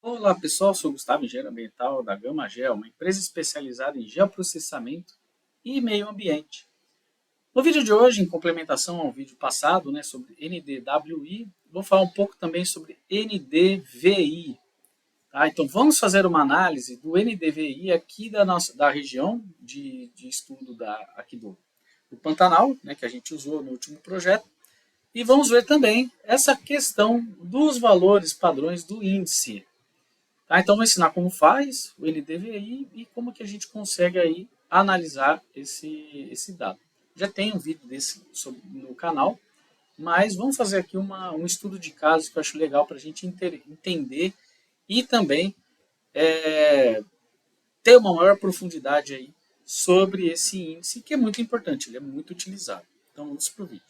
Olá pessoal, sou Gustavo, engenheiro ambiental da Gama Geo, uma empresa especializada em geoprocessamento e meio ambiente. No vídeo de hoje, em complementação ao vídeo passado, sobre NDWI, vou falar um pouco também sobre NDVI. Tá? Então vamos fazer uma análise do NDVI aqui da região de estudo aqui do Pantanal, que a gente usou no último projeto, e vamos ver também essa questão dos valores padrões do índice. Tá, então, vou ensinar como faz o NDVI e como que a gente consegue aí analisar esse dado. Já tem um vídeo desse no canal, mas vamos fazer aqui um estudo de casos que eu acho legal para a gente entender e também ter uma maior profundidade aí sobre esse índice, que é muito importante, ele é muito utilizado. Então, vamos para o vídeo.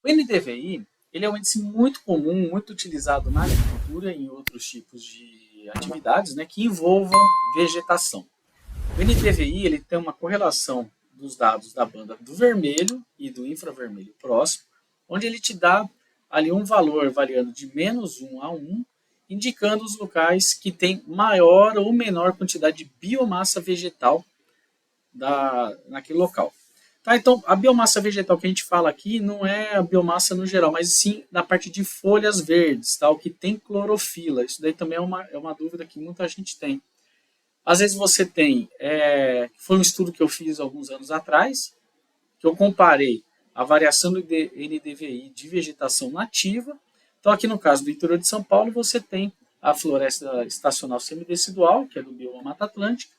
O NDVI ele é um índice muito comum, muito utilizado na agricultura e em outros tipos de atividades que envolvam vegetação. O NDVI ele tem uma correlação dos dados da banda do vermelho e do infravermelho próximo, onde ele te dá ali um valor variando de -1 a 1, indicando os locais que têm maior ou menor quantidade de biomassa vegetal naquele local. Tá, então, a biomassa vegetal que a gente fala aqui não é a biomassa no geral, mas sim na parte de folhas verdes, tá, o que tem clorofila. Isso daí também é uma dúvida que muita gente tem. Às vezes você tem, foi um estudo que eu fiz alguns anos atrás, que eu comparei a variação do NDVI de vegetação nativa. Então, aqui no caso do interior de São Paulo, você tem a floresta estacional semidecidual, que é do bioma Mata Atlântica,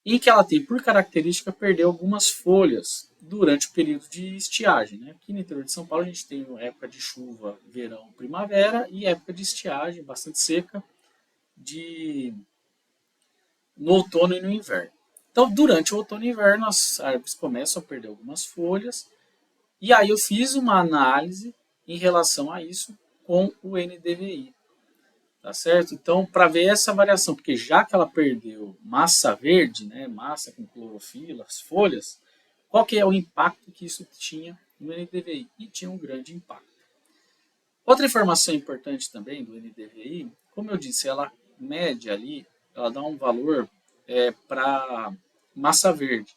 em que ela tem por característica perder algumas folhas durante o período de estiagem. Aqui no interior de São Paulo a gente tem época de chuva, verão, primavera e época de estiagem bastante seca no outono e no inverno. Então, durante o outono e inverno, as árvores começam a perder algumas folhas e aí eu fiz uma análise em relação a isso com o NDVI. Tá certo? Então, para ver essa variação, porque já que ela perdeu massa verde, massa com clorofila, as folhas, qual que é o impacto que isso tinha no NDVI? E tinha um grande impacto. Outra informação importante também do NDVI, como eu disse, ela mede ali, ela dá um valor para massa verde.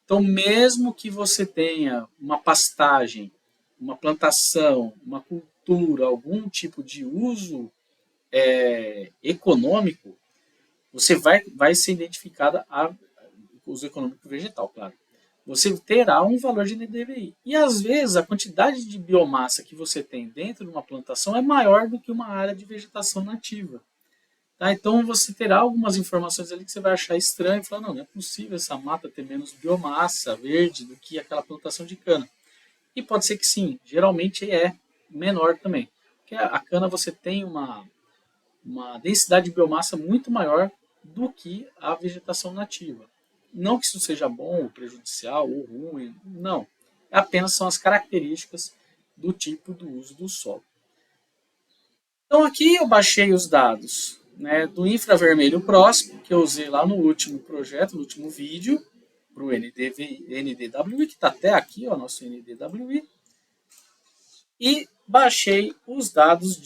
Então, mesmo que você tenha uma pastagem, uma plantação, uma cultura, algum tipo de uso econômico, você vai ser identificada a uso econômico vegetal, claro. Você terá um valor de NDVI. E às vezes a quantidade de biomassa que você tem dentro de uma plantação é maior do que uma área de vegetação nativa. Tá? Então você terá algumas informações ali que você vai achar estranho e falar, não é possível essa mata ter menos biomassa verde do que aquela plantação de cana. E pode ser que sim, geralmente é menor também. Porque a cana você tem uma densidade de biomassa muito maior do que a vegetação nativa. Não que isso seja bom, ou prejudicial ou ruim, não. Apenas são as características do tipo do uso do solo. Então aqui eu baixei os dados do infravermelho próximo, que eu usei lá no último projeto, no último vídeo, para o NDWI, que está até aqui, ó, nosso NDWI, e baixei os dados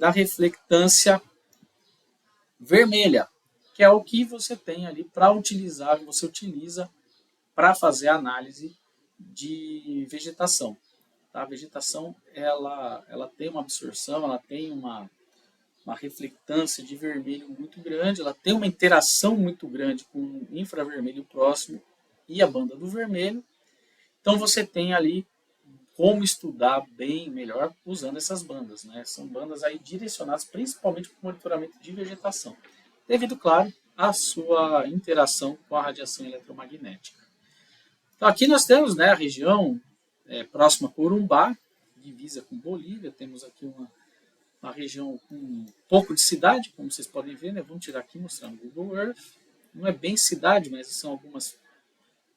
da reflectância vermelha, que é o que você tem ali para utilizar, você utiliza para fazer a análise de vegetação. Tá? A vegetação ela tem uma absorção, ela tem uma reflectância de vermelho muito grande, ela tem uma interação muito grande com o infravermelho próximo e a banda do vermelho. Então você tem ali como estudar bem melhor usando essas bandas. São bandas aí direcionadas principalmente para o monitoramento de vegetação, devido, claro, à sua interação com a radiação eletromagnética. Então, aqui nós temos a região próxima a Corumbá, divisa com Bolívia, temos aqui uma região com um pouco de cidade, como vocês podem ver, vamos tirar aqui e mostrar no Google Earth. Não é bem cidade, mas são algumas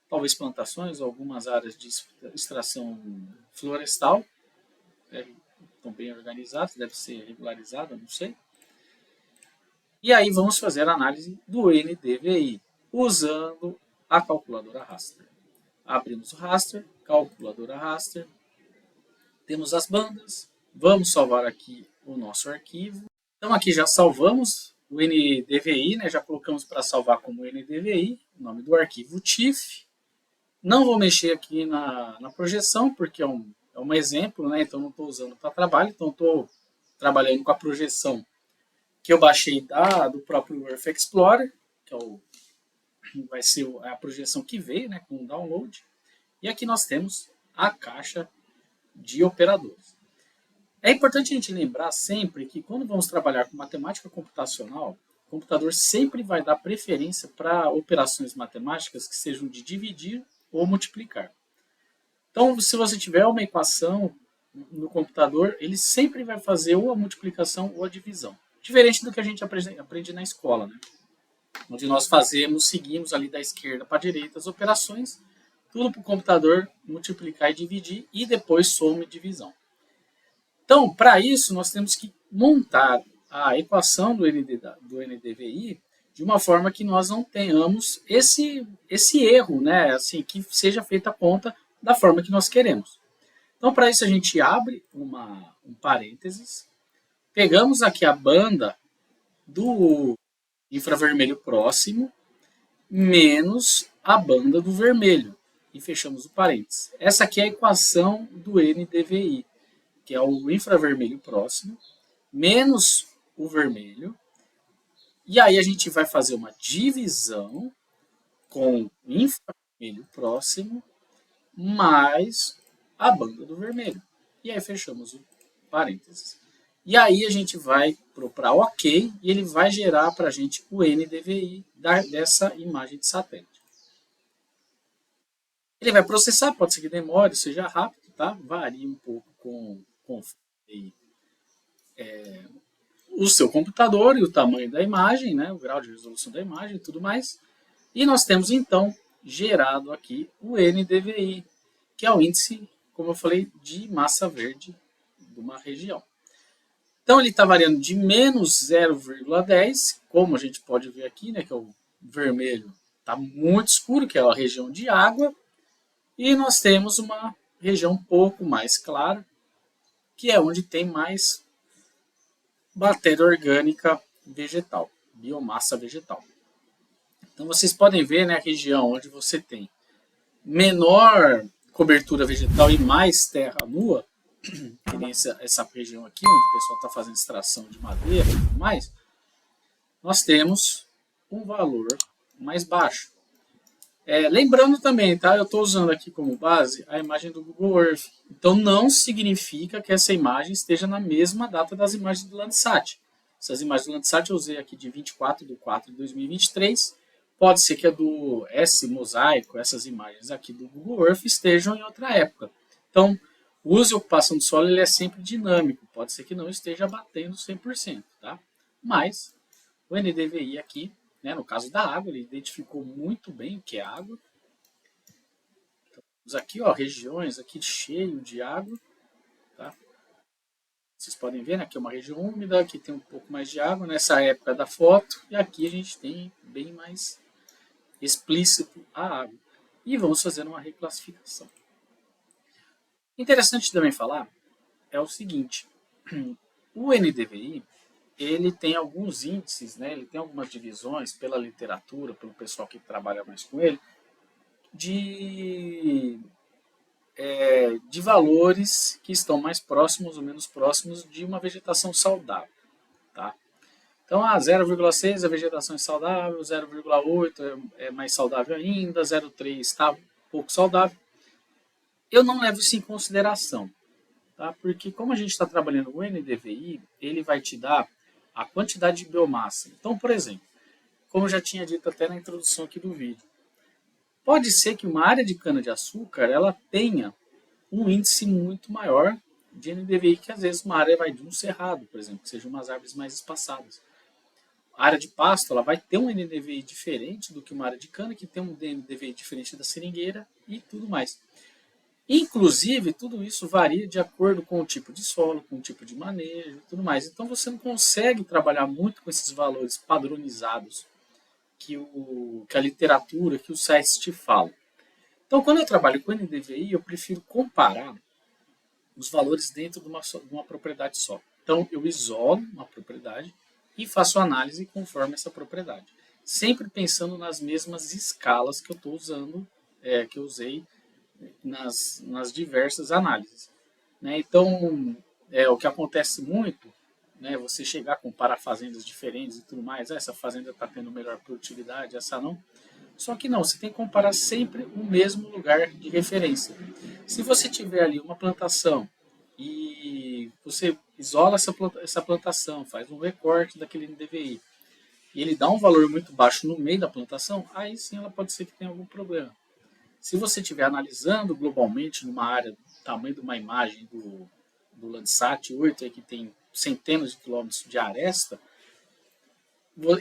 talvez plantações, algumas áreas de extração florestal, estão bem organizadas, deve ser regularizada, não sei. E aí vamos fazer a análise do NDVI, usando a calculadora raster. Abrimos o raster, calculadora raster, temos as bandas, vamos salvar aqui o nosso arquivo. Então aqui já salvamos o NDVI, né? Já colocamos para salvar como NDVI, o nome do arquivo TIFF. Não vou mexer aqui na projeção, porque é um exemplo, né? Então não estou usando para trabalho, então estou trabalhando com a projeção que eu baixei do próprio Earth Explorer, que vai ser a projeção que veio, né, com o download. E aqui nós temos a caixa de operadores. É importante a gente lembrar sempre que quando vamos trabalhar com matemática computacional, o computador sempre vai dar preferência para operações matemáticas que sejam de dividir ou multiplicar. Então, se você tiver uma equação no computador, ele sempre vai fazer ou a multiplicação ou a divisão. Diferente do que a gente aprende na escola, né? Onde nós seguimos ali da esquerda para a direita as operações, tudo para o computador multiplicar e dividir, e depois soma e divisão. Então, para isso, nós temos que montar a equação do NDVI de uma forma que nós não tenhamos esse erro, né? Assim, que seja feita a conta da forma que nós queremos. Então, para isso, a gente abre um parênteses, pegamos aqui a banda do infravermelho próximo menos a banda do vermelho e fechamos o parênteses. Essa aqui é a equação do NDVI, que é o infravermelho próximo menos o vermelho. E aí a gente vai fazer uma divisão com o infravermelho próximo mais a banda do vermelho. E aí fechamos o parênteses. E aí a gente vai para OK e ele vai gerar para a gente o NDVI dessa imagem de satélite. Ele vai processar, pode ser que demore, seja rápido, tá? Varia um pouco com o seu computador e o tamanho da imagem, né? O grau de resolução da imagem e tudo mais. E nós temos então gerado aqui o NDVI, que é o índice, como eu falei, de massa verde de uma região. Então ele está variando de menos 0,10, como a gente pode ver aqui, né, que é o vermelho está muito escuro, que é a região de água, e nós temos uma região um pouco mais clara, que é onde tem mais matéria orgânica vegetal, biomassa vegetal. Então vocês podem ver, né, a região onde você tem menor cobertura vegetal e mais terra nua, que nem essa região aqui, onde o pessoal está fazendo extração de madeira e tudo mais, nós temos um valor mais baixo. Lembrando também, tá? Eu estou usando aqui como base a imagem do Google Earth. Então não significa que essa imagem esteja na mesma data das imagens do Landsat. Essas imagens do Landsat eu usei aqui de 24/4/2023. Pode ser que a do S Mosaico, essas imagens aqui do Google Earth estejam em outra época. Então, o uso e ocupação do solo ele é sempre dinâmico. Pode ser que não esteja batendo 100%, tá? Mas o NDVI aqui, né, no caso da água, ele identificou muito bem o que é água. Então, temos aqui, ó, regiões aqui cheio de água, tá? Vocês podem ver, né, aqui é uma região úmida, aqui tem um pouco mais de água nessa época da foto, e aqui a gente tem bem mais explícito a água. E vamos fazer uma reclassificação. Interessante também falar é o seguinte, o NDVI ele tem alguns índices, né? Ele tem algumas divisões pela literatura, pelo pessoal que trabalha mais com ele, de valores que estão mais próximos ou menos próximos de uma vegetação saudável. Tá? Então, 0,6 a vegetação é saudável, 0,8 é mais saudável ainda, 0,3 está pouco saudável. Eu não levo isso em consideração, tá? Porque como a gente está trabalhando com o NDVI, ele vai te dar a quantidade de biomassa. Então, por exemplo, como eu já tinha dito até na introdução aqui do vídeo, pode ser que uma área de cana-de-açúcar ela tenha um índice muito maior de NDVI que às vezes uma área vai de um cerrado, por exemplo, que sejam umas árvores mais espaçadas. A área de pasto ela vai ter um NDVI diferente do que uma área de cana, que tem um NDVI diferente da seringueira e tudo mais. Inclusive, tudo isso varia de acordo com o tipo de solo, com o tipo de manejo e tudo mais. Então, você não consegue trabalhar muito com esses valores padronizados que a literatura, que os sites te falam. Então, quando eu trabalho com NDVI, eu prefiro comparar os valores dentro de uma propriedade só. Então, eu isolo uma propriedade e faço análise conforme essa propriedade. Sempre pensando nas mesmas escalas que eu estou usando, que eu usei nas diversas análises. Né? Então, o que acontece muito, né, você chegar a comparar fazendas diferentes e tudo mais, essa fazenda está tendo melhor produtividade, essa não. Só que não, você tem que comparar sempre o mesmo lugar de referência. Se você tiver ali uma plantação e você isola essa plantação, faz um recorte daquele NDVI, e ele dá um valor muito baixo no meio da plantação, aí sim ela pode ser que tenha algum problema. Se você estiver analisando globalmente numa área do tamanho de uma imagem do Landsat 8, aí, que tem centenas de quilômetros de aresta,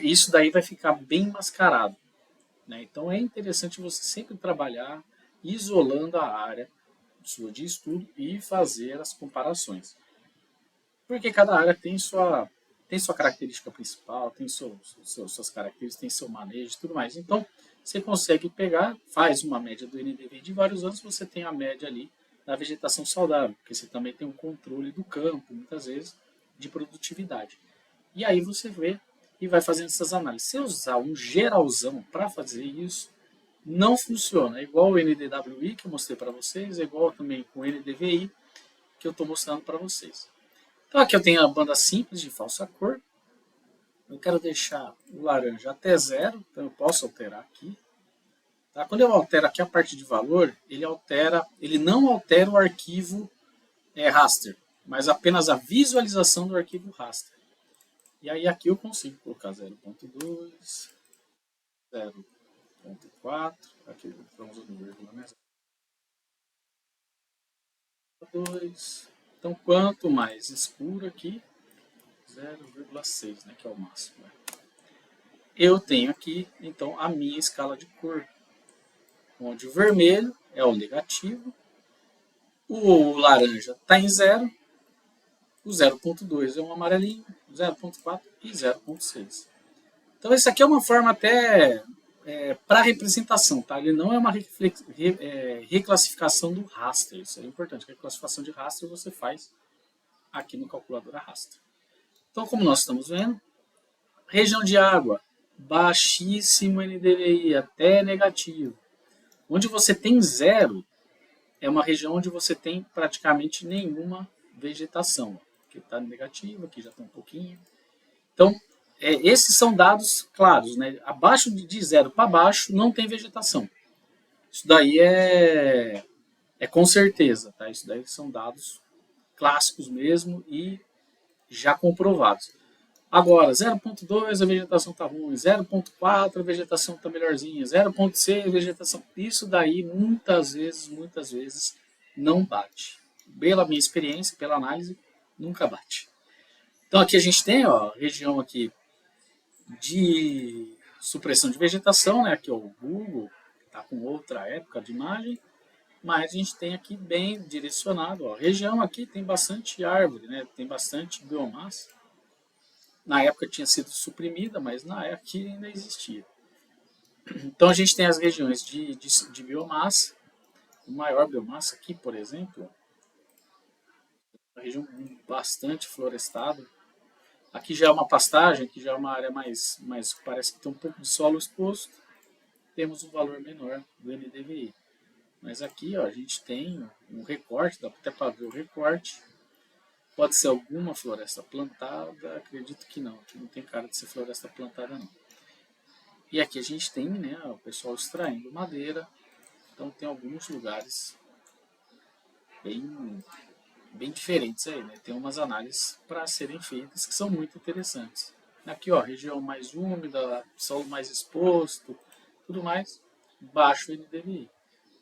isso daí vai ficar bem mascarado. Né? Então é interessante você sempre trabalhar isolando a área sua de estudo e fazer as comparações. Porque cada área tem sua característica principal, tem suas características, tem seu manejo e tudo mais. Então, você consegue pegar, faz uma média do NDVI de vários anos, você tem a média ali da vegetação saudável, porque você também tem um controle do campo, muitas vezes, de produtividade. E aí você vê e vai fazendo essas análises. Se eu usar um geralzão para fazer isso, não funciona. É igual o NDWI que eu mostrei para vocês, é igual também com o NDVI que eu estou mostrando para vocês. Então aqui eu tenho a banda simples de falsa cor. Eu quero deixar o laranja até zero, então eu posso alterar aqui. Tá? Quando eu altero aqui a parte de valor, ele não altera o arquivo raster, mas apenas a visualização do arquivo raster. E aí aqui eu consigo colocar 0.2, 0.4, aqui estamos usando vírgula, né? 0.2. Então quanto mais escuro aqui, 0,6, né, que é o máximo. Né? Eu tenho aqui, então, a minha escala de cor, onde o vermelho é o negativo, o laranja está em zero, o 0,2 é um amarelinho, 0,4 e 0,6. Então, isso aqui é uma forma até para representação, tá? Ele não é uma reclassificação do raster, isso é importante. A reclassificação de raster você faz aqui no calculador raster. Então, como nós estamos vendo, região de água, baixíssimo NDVI, até negativo. Onde você tem zero, é uma região onde você tem praticamente nenhuma vegetação. Aqui está negativo, aqui já está um pouquinho. Então, esses são dados claros. Né? Abaixo de zero para baixo não tem vegetação. Isso daí é com certeza. Tá? Isso daí são dados clássicos mesmo e já comprovados. Agora, 0,2 a vegetação está ruim, 0,4 a vegetação está melhorzinha, 0,6 a vegetação. Isso daí muitas vezes não bate. Pela minha experiência, pela análise, nunca bate. Então aqui a gente tem a região aqui de supressão de vegetação, né? Aqui é o Google, está com outra época de imagem, mas a gente tem aqui bem direcionado. A região aqui tem bastante árvore, né? Tem bastante biomassa. Na época tinha sido suprimida, mas na época ainda existia. Então a gente tem as regiões de biomassa. O maior biomassa aqui, por exemplo, uma região bastante florestada. Aqui já é uma pastagem, aqui já é uma área mais parece que tem um pouco de solo exposto. Temos um valor menor do NDVI. Mas aqui ó, a gente tem um recorte, dá até para ver o recorte. Pode ser alguma floresta plantada, acredito que não. Aqui não tem cara de ser floresta plantada não. E aqui a gente tem, né, o pessoal extraindo madeira. Então tem alguns lugares bem diferentes aí, né? Tem umas análises para serem feitas que são muito interessantes. Aqui, ó, região mais úmida, solo mais exposto, tudo mais, baixo NDVI,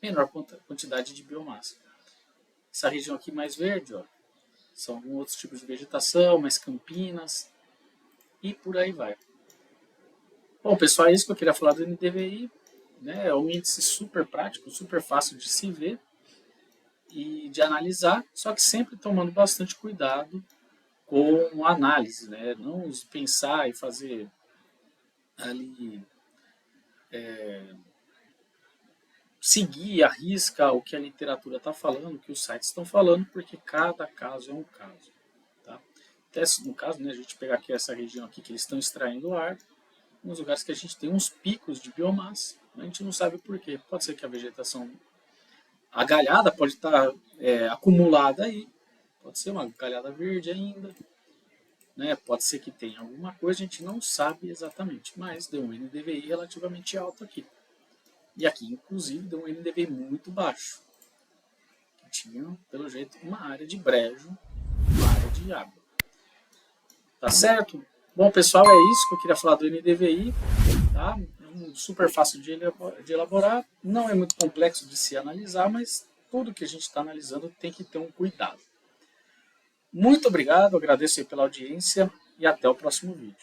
menor quantidade de biomassa. Essa região aqui mais verde, ó, são alguns outros tipos de vegetação, mais campinas e por aí vai. Bom, pessoal, é isso que eu queria falar do NDVI. Né? É um índice super prático, super fácil de se ver. e de analisar, só que sempre tomando bastante cuidado com a análise, né? Não pensar e fazer ali, seguir à risca o que a literatura está falando, o que os sites estão falando, porque cada caso é um caso. Tá? Até no caso, né, a gente pegar aqui essa região aqui que eles estão extraindo o ar, nos lugares que a gente tem uns picos de biomassa, a gente não sabe por quê. Pode ser que a vegetação, a galhada pode estar acumulada aí, pode ser uma galhada verde ainda, né? Pode ser que tenha alguma coisa, a gente não sabe exatamente, mas deu um NDVI relativamente alto aqui. E aqui, inclusive, deu um NDVI muito baixo. Que tinha, pelo jeito, uma área de brejo, uma área de água. Tá certo? Bom, pessoal, é isso que eu queria falar do NDVI. Tá? É super fácil de elaborar, não é muito complexo de se analisar, mas tudo que a gente está analisando tem que ter um cuidado. Muito obrigado, agradeço aí pela audiência e até o próximo vídeo.